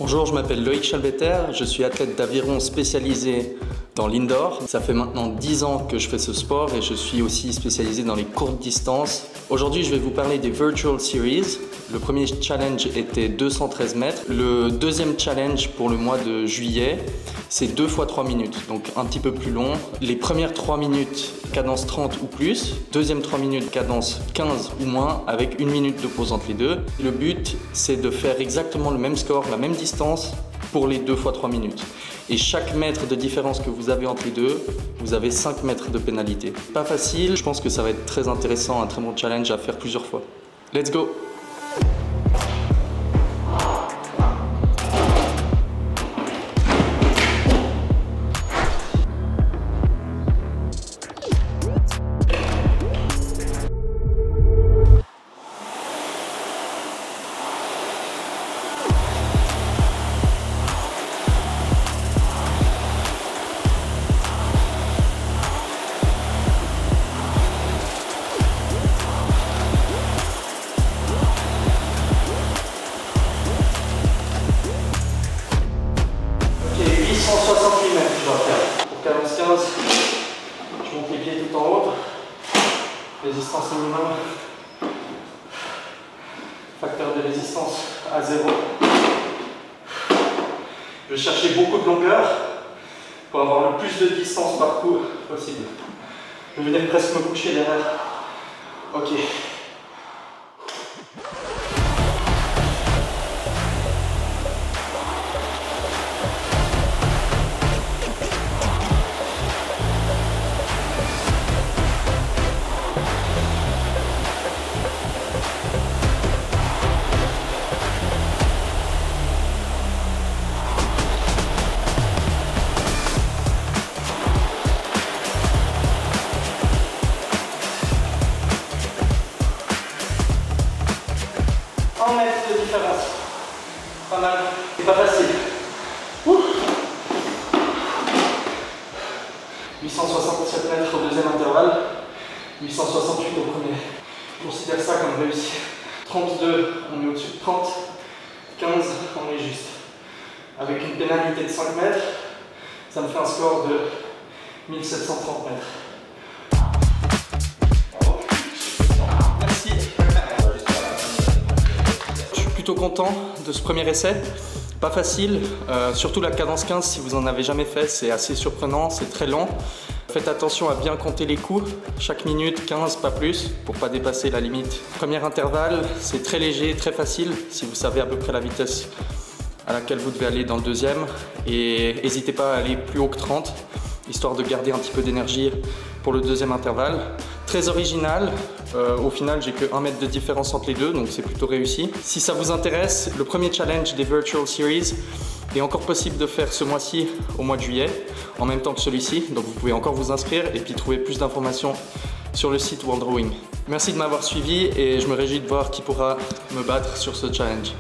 Bonjour, je m'appelle Loïc Chalvetter, je suis athlète d'aviron spécialisé dans l'indoor. Ça fait maintenant 10 ans que je fais ce sport et je suis aussi spécialisé dans les courtes distances. Aujourd'hui, je vais vous parler des Virtual Series. Le premier challenge était 213 mètres. Le deuxième challenge pour le mois de juillet, c'est 2 fois 3 minutes, donc un petit peu plus long. Les premières 3 minutes, cadence 30 ou plus. Deuxième 3 minutes, cadence 15 ou moins, avec 1 minute de pause entre les deux. Le but, c'est de faire exactement le même score, la même distance pour les 2 fois 3 minutes. Et chaque mètre de différence que vous avez entre les deux, vous avez 5 mètres de pénalité. Pas facile, je pense que ça va être très intéressant, un très bon challenge à faire plusieurs fois. Let's go! Pour 15, je monte les pieds tout en haut, résistance minimum, facteur de résistance à 0. Je vais chercher beaucoup de longueur pour avoir le plus de distance par coup possible. Je vais venir presque me coucher derrière. Ok. En mètres de différence. Pas mal. C'est pas facile. 867 mètres au deuxième intervalle. 868 au premier. Je considère ça comme réussi. 32, on est au-dessus de 30. 15, on est juste. Avec une pénalité de 5 mètres, ça me fait un score de 1730 mètres. Plutôt content de ce premier essai, pas facile, surtout la cadence 15 si vous en avez jamais fait, c'est assez surprenant, c'est très lent. Faites attention à bien compter les coups, chaque minute 15 pas plus pour pas dépasser la limite. Premier intervalle, c'est très léger, très facile si vous savez à peu près la vitesse à laquelle vous devez aller dans le deuxième, et n'hésitez pas à aller plus haut que 30 histoire de garder un petit peu d'énergie pour le deuxième intervalle. Très original, au final j'ai que 1 mètre de différence entre les deux, donc c'est plutôt réussi. Si ça vous intéresse, le premier challenge des Virtual Series est encore possible de faire ce mois-ci au mois de juillet, en même temps que celui-ci, donc vous pouvez encore vous inscrire et puis trouver plus d'informations sur le site World Rowing. Merci de m'avoir suivi et je me réjouis de voir qui pourra me battre sur ce challenge.